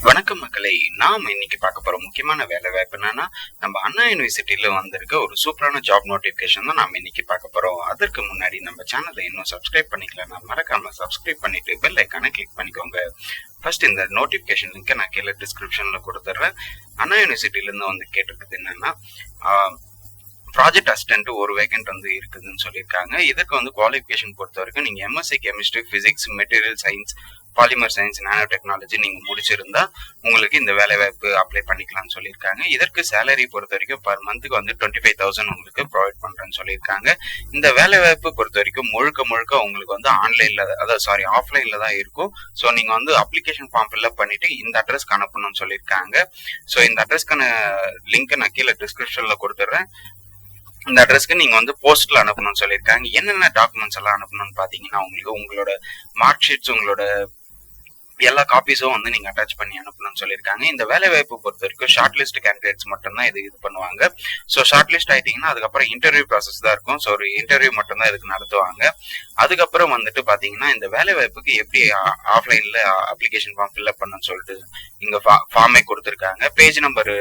வணக்கம் மக்களே. நாம் இன்னைக்கு பார்க்க போற முக்கியமான வேலை வாய்ப்பு என்னன்னா, நம்ம அண்ணா யூனிவர்சிட்டியில வந்திருக்க ஒரு சூப்பரான ஜாப் நோட்டிபிகேஷன் தான் நாம இன்னைக்கு பார்க்க போறோம். அதற்கு முன்னாடி நம்ம சேனலை இன்னும் சப்ஸ்கிரைப் பண்ணிக்கலன்னா மறக்காம சப்ஸ்கிரைப் பண்ணிட்டு பெல் ஐக்கானை கிளிக் பண்ணிக்கோங்க. ஃபர்ஸ்ட் இந்த நோட்டிபிகேஷன் லிங்கை நான் கீழே டிஸ்கிரிப்ஷன்ல கொடுத்துட்றேன். அண்ணா யூனிவர்சிட்டியில இருந்து வந்து கேட்டிருக்குது என்னன்னா, ப்ராஜெக்ட் அசிஸ்டன்ட் ஒரு வேகன்ட் வந்து இருக்குதுன்னு சொல்லியிருக்காங்க. இதுக்கு வந்து குவாலிஃபிகேஷன் பொறுத்த வரைக்கும் நீங்க MSc chemistry, physics, material science, polymer science, nanotechnology நீங்க முடிச்சிருந்தா உங்களுக்கு இந்த வேலை வாய்ப்பு அப்ளை பண்ணிக்கலாம்னு சொல்லியிருக்காங்க. இதற்கு சேலரி பொறுத்த வரைக்கும் பர் மந்த்துக்கு வந்து 25,000 உங்களுக்கு ப்ரொவைட் பண்றேன்னு சொல்லியிருக்காங்க. இந்த வேலை வாய்ப்பு பொறுத்த வரைக்கும் முழுக்க உங்களுக்கு வந்து ஆஃப்லைன்ல தான் இருக்கும். ஸோ நீங்க வந்து அப்ளிகேஷன் ஃபார்ம் ஃபில்அப் பண்ணிட்டு இந்த அட்ரஸ்க்கு அனுப்பணும்னு சொல்லியிருக்காங்க. ஸோ இந்த அட்ரஸ்க்கான லிங்கை நான் கீழே டிஸ்கிரிப்ஷன்ல கொடுத்துட்றேன். இந்த அட்ரஸ்க்கு நீங்க வந்து போஸ்ட்ல அனுப்பணும்னு சொல்லியிருக்காங்க. என்னென்ன டாக்குமெண்ட்ஸ் எல்லாம் அனுப்பணும்னு பாத்தீங்கன்னா, உங்களுக்கு உங்களோட மார்க் ஷீட்ஸ், உங்களோட எல்லா காப்பீஸும் வந்து நீங்க அட்டாச் பண்ணி அனுப்பணும்னு சொல்லியிருக்காங்க. இந்த வேலை வாய்ப்பு பொறுத்த வரைக்கும் ஷார்ட் லிஸ்ட் கேண்டிடேட்ஸ் மட்டும் தான் இது பண்ணுவாங்க. ஸோ ஷார்ட் லிஸ்ட் ஆயிட்டீங்கன்னா அதுக்கப்புறம் இன்டர்வியூ ப்ராசஸ் தான் இருக்கும். ஸோ ஒரு இன்டர்வியூ மட்டும் தான் இதுக்கு நடத்துவாங்க. அதுக்கப்புறம் வந்துட்டு பாத்தீங்கன்னா, இந்த வேலை வாய்ப்புக்கு எப்படி ஆஃப்லைன்ல அப்ளிகேஷன் ஃபார்ம் ஃபில்அப் பண்ணணும்னு சொல்லிட்டு இங்க ஃபார்மே கொடுத்துருக்காங்க. பேஜ் நம்பர்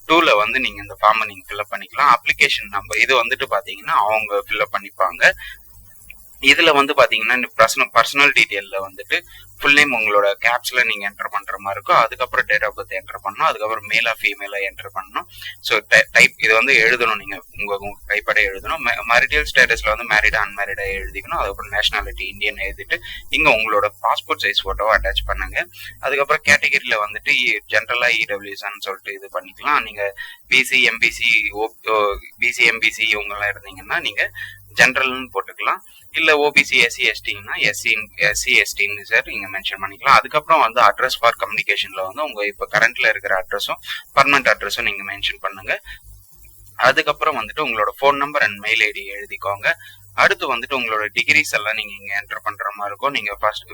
2ல வந்து நீங்க இந்த ஃபார்மை நீங்க ஃபில்அப் பண்ணிக்கலாம். அப்ளிகேஷன் நம்பர் இது வந்துட்டு பாத்தீங்கன்னா அவங்க ஃபில்அப் பண்ணிப்பாங்க. இதுல வந்து பாத்தீங்கன்னா பர்சனல் டீடைல்ல வந்துட்டு ஃபுல் நேம் உங்களோட கேப்ஸ்ல நீங்க என்டர் பண்ற மாதிரி இருக்கும். அதுக்கப்புறம் டேட் ஆஃப் பர்த் என்டர் பண்ணணும். அதுக்கப்புறம் மேலா ஃபீமேலா என்டர் பண்ணணும். ஸோ டைப் இது வந்து எழுதணும், நீங்க உங்க கைப்பட எழுதணும். மேரிட்டல் ஸ்டேட்டஸ்ல வந்து மேரிடா அன்மேரிடா எழுதிக்கணும். அதுக்கப்புறம் நேஷனாலிட்டி இந்தியன் எழுதிட்டு இங்க உங்களோட பாஸ்போர்ட் சைஸ் போட்டோவை அட்டாச் பண்ணுங்க. அதுக்கப்புறம் கேட்டகரியில வந்துட்டு ஜென்ரலா இடபிள்யூஎஸ்ன்னு சொல்லிட்டு இது பண்ணிக்கலாம். நீங்க பிசி எம்பிசி இவங்க எல்லாம் இருந்தீங்கன்னா நீங்க ஜென்ரல்னு போட்டுக்கலாம். இல்ல ஓபிசி எஸ்சி எஸ்டின்னா எஸ்சி எஸ்டின்னு சார் நீங்க மென்ஷன் பண்ணிக்கலாம். அதுக்கப்புறம் வந்து அட்ரஸ் ஃபார் கம்யூனிகேஷன்ல வந்து உங்க இப்ப கரண்ட்ல இருக்கிற அட்ரஸும் பர்மனன்ட் அட்ரஸும் நீங்க மென்ஷன் பண்ணுங்க. அதுக்கப்புறம் வந்துட்டு உங்களோட phone number and mail ID எழுதிக்கோங்க. அடுத்து வந்துட்டு உங்களோட டிகிரிஸ் எல்லாம் நீங்க இங்க என்டர் பண்ற மாதிரி இருக்கும். நீங்க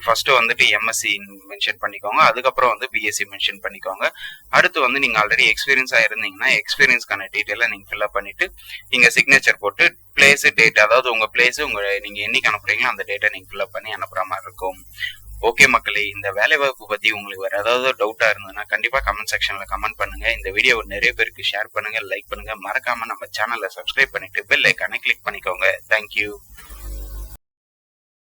ஃபர்ஸ்ட் வந்துட்டு எம்எஸ்சி மென்ஷன் பண்ணிக்கோங்க. அதுக்கப்புறம் வந்து பிஎஸ்சி மென்ஷன் பண்ணிக்கோங்க. அடுத்து வந்து நீங்க ஆல்ரெடி எக்ஸ்பீரியன்ஸா இருந்தீங்கன்னா எக்ஸ்பீரியன்ஸ்க்கான டீட்டெயில நீங்க ஃபில்அப் பண்ணிட்டு நீங்க சிக்னேச்சர் போட்டு பிளேஸ் டேட், அதாவது உங்க பிளேஸ் நீங்க என்னைக்கு அனுப்புறீங்களோ அந்த டேட்டை நீங்க ஃபில்அப் பண்ணி அனுப்புற மாதிரி இருக்கும். ஓகே மக்களே, இந்த வேலை வாய்ப்பு பத்தி உங்களுக்கு வேற ஏதாவது டவுட்டா இருந்ததுன்னா கண்டிப்பா கமெண்ட் செக்ஷன்ல கமெண்ட் பண்ணுங்க. இந்த வீடியோ நிறைய பேருக்கு ஷேர் பண்ணுங்க, லைக் பண்ணுங்க. மறக்காம நம்ம சேனலை சப்ஸ்கிரைப் பண்ணிட்டு பெல் ஐக்கானை கிளிக் பண்ணிக்கோங்க. தேங்க்யூ.